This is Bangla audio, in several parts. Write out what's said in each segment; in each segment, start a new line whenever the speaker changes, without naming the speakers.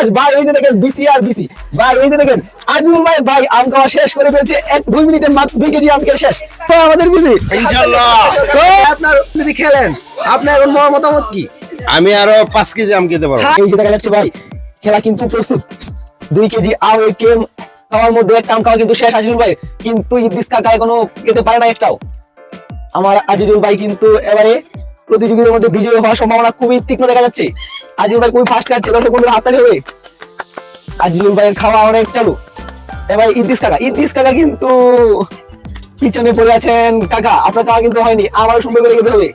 শেষ ভাই, এই যে দেখেন বিসি আর বিসি ভাই, এই যে দেখেন আজিজুল ভাই ভাই আম খাওয়া শেষ করে ফেলছে 2 মিনিটের মাত্র 2 কেজি আম খেয়ে শেষ তো আমাদের বিসি
ইনশাআল্লাহ।
তো আপনার যদি খেলেন আপনার এখন মতামত কি?
আমি আরো 5 কেজি আম খেতে পারবো।
এই যে দেখা যাচ্ছে ভাই খেলা কিন্তু প্রস্তুত, 2 কেজি আম খাওয়ার মধ্যে একটা আম খাওয়া কিন্তু শেষ আজিজুল ভাই, কিন্তু ইদ্রিস কাকা এখনো খেতে পারে না একটাও। আমার আজিজুল ভাই কিন্তু এবারে প্রতিযোগিতার মধ্যে বিজয়ী হওয়ার সম্ভাবনা খুবই তীক্ষ্ণ দেখা যাচ্ছে। আজিজুল ভাই খুবই ফাস্ট খাচ্ছে, দর্শক বন্ধুরা হাততালি হবে। আজিজুল ভাইয়ের খাওয়া অনেক চালু। এবার ইদ্রিস কাকা কিন্তু পিছনে পড়ে আছেন। কাকা আপনার খাওয়া কিন্তু হয়নি, আমারও সুন্দর করে খেতে হবে।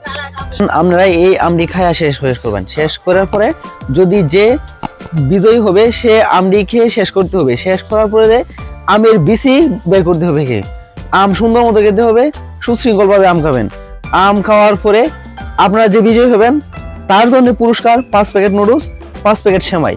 আপনারা এই আমড়ি খায়া শেষ করবেন, শেষ করার পরে যদি যে বিজয়ী হবে সে আমড়ি খেয়ে শেষ করতে হবে। শেষ করার পরে আমের বিসি বের করতে হবে, খেয়ে আম সুন্দর মতো খেতে হবে, সুশৃঙ্খল ভাবে আম খাবেন। আম খাওয়ার পরে আপনারা যে বিজয়ী হবেন তার জন্য পুরস্কার 5 প্যাকেট নুডলস, 5 প্যাকেট সেমাই।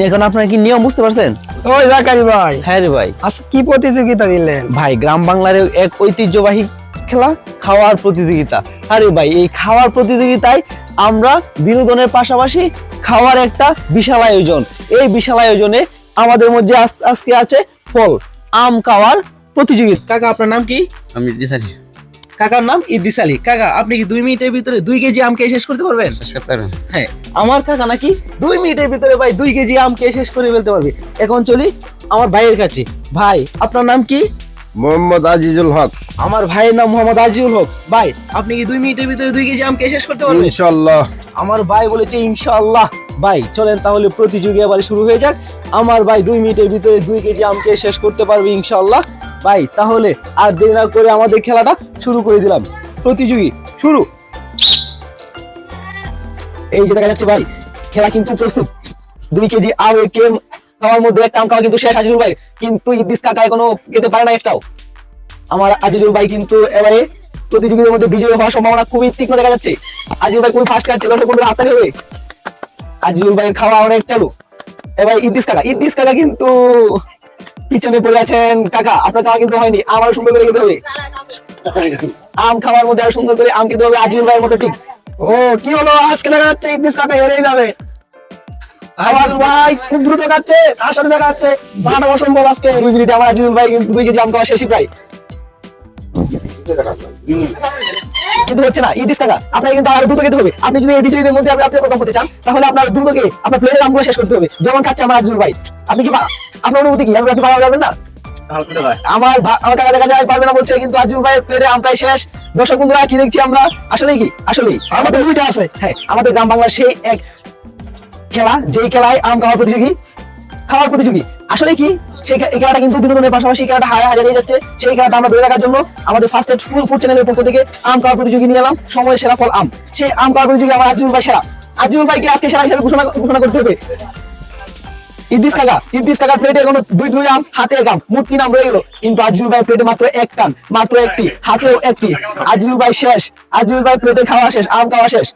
এখন আপনারা কি নিয়ম বুঝতে পারছেন?
ওই জাকারি ভাই,
হ্যাঁ রে ভাই,
আজকে কি প্রতিযোগিতা দিলেন?
ভাই গ্রাম বাংলার এক ঐতিহ্যবাহী খেলা খাওয়ার প্রতিযোগিতা। আরে ভাই এই খাওয়ার প্রতিযোগিতায় আমরা বিনোদনের পাশাপাশি খাওয়ার একটা বিশাল আয়োজন। এই বিশাল আয়োজনে আমাদের মধ্যে আজকে আছে ফল আম খাওয়ার প্রতিযোগিতা। কাকা আপনার নাম কি?
আমি দিছানি
কাকার নাম ইদ্রিস আলী। কাকা আপনি কি 2 মিনিটের ভিতরে 2 কেজি আম খেয়ে শেষ করতে পারবেন?
শেষ করতে পারবেন?
হ্যাঁ, আমার কাকা নাকি 2 মিনিটের ভিতরে ভাই 2 কেজি আম খেয়ে শেষ করে ফেলতে পারবে। এখন চলি আমার ভাইয়ের কাছে। ভাই আপনার নাম কি?
মোহাম্মদ আজিজুল হক।
আমার ভাইয়ের নাম মোহাম্মদ আজিজুল হক। ভাই আপনি কি 2 মিনিটের ভিতরে 2 কেজি আম খেয়ে শেষ করতে পারবেন?
ইনশাআল্লাহ।
আমার ভাই বলেছে ইনশাআল্লাহ। ভাই চলেন তাহলে প্রতিযোগিতা এবারে শুরু হয়ে যাক। আমার ভাই 2 মিনিটের ভিতরে 2 কেজি আম খেয়ে শেষ করতে পারবে ইনশাআল্লাহ। ভাই তাহলে আর দেরি না করে আমাদের খেলাটা শুরু করে দিলাম। প্রতিযোগী শুরু।
এই যে দেখা যাচ্ছে ভাই খেলা কিন্তু প্রস্তুত, 2 কেজি আম খাওয়ার মধ্যে একটা আম খাওয়া কিন্তু শেষ আজিজুল ভাই, কিন্তু ইদ্রিস কাকা এখনো খেতে পারে না একটাও। আমার আজিজুল ভাই কিন্তু এবারে প্রতিযোগিতার মধ্যে বিজয়ী হওয়ার সম্ভাবনা খুবই তীক্ষ্ণ দেখা যাচ্ছে। আজিজুল ভাই খুবই ফাস্ট খাচ্ছে, দর্শক বন্ধুরা হাততালি হবে। আজিজুল ভাইয়ের খাওয়া অনেক চালু। এবার ইদ্রিস কাকা কিন্তু পিছনে পড়ে আছেন। কাকা আপনার খাওয়া কিন্তু হয়নি, আমারও সুন্দর করে খেতে হবে। আম খাওয়ার মধ্যে আরো সুন্দর করে আম খেতে হবে আজিজুল ভাইয়ের মতো ঠিক। ও কি হলো, আজকে দেখা যাচ্ছে ইদ্রিস কাকা হেরেই যাবে। আমার ভাই খুব দ্রুত খাচ্ছে, তার সাথে দেখা যাচ্ছে বানানো অসম্ভব। আজকে 2 মিনিটে আমার আজিজুল ভাই কিন্তু 2 কেজি আম খাওয়া শেষই প্রায়, কিন্তু হচ্ছে না। ইদ্রিস কাকা আপনাকে কিন্তু আরো দ্রুত খেতে হবে। আপনি যদি এই বিজয়ীদের মধ্যে আপনি প্রথম হতে চান তাহলে আপনার দ্রুত খেয়ে আপনার প্লেটের আমগুলো শেষ করতে হবে, যেমন খাচ্ছে আমার আজিজুল ভাই। আপনি কি আপনার অনুভূতি কি? আপনি পাওয়া যাবেন না? আমার কাকা দেখা যায় পারবে না বলছে, কিন্তু আজিজুল ভাইয়ের প্লেটে আম প্রায় শেষ। দর্শক বন্ধুরা কি দেখছি আমরা? আসলেই আমাদের 2টা আছে। হ্যাঁ, আমাদের গ্রাম বাংলার সেই এক খেলা, যেই খেলায় আম খাওয়ার প্রতিযোগী আসলে কি সেই খেলাটা কিন্তু বিনোদনের পাশাপাশি খেলাটা হারিয়ে যাচ্ছে। সেই খেলাটা আমরা ধরে রাখার জন্য আমাদের ফার্স্ট এড ফুড চ্যানেলের পক্ষ থেকে আম খাওয়ার প্রতিযোগী নিয়ে এলাম। সময়ের সেরা ফল আম। সেই আম খাওয়ার প্রতিযোগী আমার আজিজুল ভাই সেরা। আজিজুল ভাইকে আজকে সেরা হিসেবে ঘোষণা করতে হবে। ইদ্রিস কাকা প্লেটে এখনো 2 আম, হাতে 1 আম, মোট 3 আম রয়ে গেল, কিন্তু আজিজুল ভাই প্লেটে মাত্র 1 টান, মাত্র 1টি, হাতেও 1টি। আজিজুল ভাই শেষ, আজিজুল ভাই প্লেটে খাওয়া শেষ, আম খাওয়া শেষ।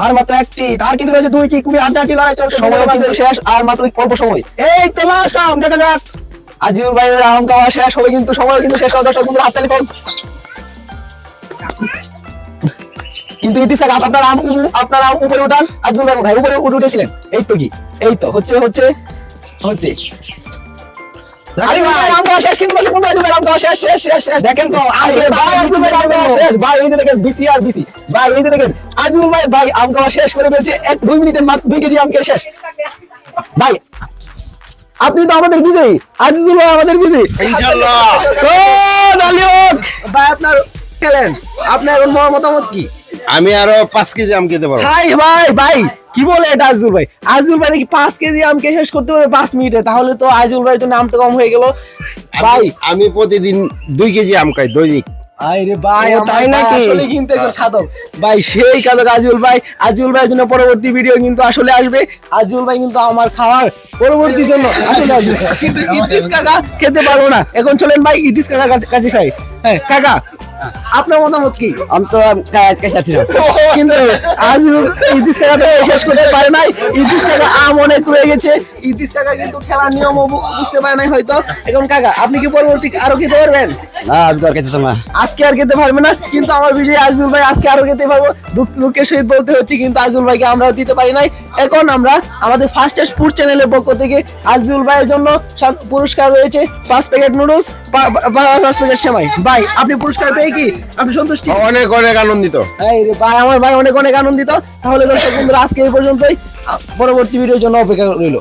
আর মাত্র 1টি, তার কিন্তু রয়েছে 2টি। খুবই আড্ডাআড্ডি লড়াই চলছে, সময় কিন্তু শেষ, আর মাত্র অল্প সময়। এই তো লাস্ট আম, দেখা যাক আজিজুল ভাইয়ের আম খাওয়া শেষ হবে, কিন্তু সময় কিন্তু শেষ হওয়ার দর্শক বন্ধুরা হাততালি করুন। কিন্তু ইদ্রিস কাকা আপনার আম উপরে উঠান, আজিজুল ভাই কোথায়? উপরে উঠেছিলেন। এই তো কি, এই তো হচ্ছে আরে ভাই আম খাওয়া শেষ, কিন্তু আজিজুল ভাই আম খাওয়া শেষ। দেখেন তো আজিজুল ভাই আম খাওয়া শেষ ভাই, এই যে দেখেন বিসি আর বিসি ভাই, এই যে দেখেন আজিজুল ভাই আম খাওয়া শেষ করে ফেলছে 2 মিনিটের মাত্র 2 কেজি আম খেয়ে শেষ। ভাই আপনি তো আমাদের বিজয়ী, আজিজুল ভাই আমাদের বিজয়ী
ইনশাআল্লাহ।
ও দালিওক ভাই আপনার খেলেন, আপনার মতামত কি?
আমি আরো 5 কেজি আম খেতে পারবো।
ভাই কি বলে এটা আজিজুল ভাই? আজিজুল ভাই নাকি 5 কেজি আম খেয়ে শেষ করতে পারবে 5 মিনিটে? তাহলে তো আজিজুল ভাইয়ের জন্য আমটা কম হয়ে গেল ভাই।
আমি প্রতিদিন 2 কেজি আম খাই দৈনিক।
আরে ভাই
ও, তাই নাকি?
আসলে কিন্তু একজন খাদক ভাই, সেই খাদক আজিজুল ভাই। আজিজুল ভাইয়ের জন্য পরবর্তী ভিডিও কিন্তু আসলে আসবে। আজিজুল ভাই কিন্তু আমার খাওয়ার পরবর্তী জন্য আসলে আসবে, কিন্তু ইদ্রিস কাকা খেতে পারবো না। এখন চলেন ভাই ইদ্রিস কাকার কাছে যাই। হ্যাঁ কাকা আপনার মতামত কি?
আমি তো
কিন্তু আজিজুল ইদ্রিস কাকা তো শেষ করতে পারে নাই। ইদ্রিস কাকা আম অনেক রয়ে গেছে। ইদ্রিস কাকা কিন্তু খেলার নিয়ম বুঝতে পারে নাই হয়তো। এখন কাকা আপনি কি পরবর্তী আরো খেতে পারবেন? আজকে আর খেতে পারবে না, কিন্তু আমার বিজয় আজিজুল ভাই আজকে আরো খেতে পারবো। দুঃখের সহিত বলতে হচ্ছে, কিন্তু আজিজুল ভাইকে আমরা দিতে পারি নাই। এখন আমরা আমাদের ফার্স্টেস্ট ফুড চ্যানেলের পক্ষ থেকে আজিজুল ভাইয়ের জন্য পুরস্কার রয়েছে 5 প্যাকেট নুডলস 5 প্যাকেট সেমাই। ভাই আপনি পুরস্কার পেয়ে কি আপনি সন্তুষ্টি?
অনেক অনেক আনন্দিত।
এই রে ভাই, আমার ভাই অনেক অনেক আনন্দিত। তাহলে দর্শক বন্ধুরা আজকে এই পর্যন্তই, পরবর্তী ভিডিওর জন্য অপেক্ষা রইল।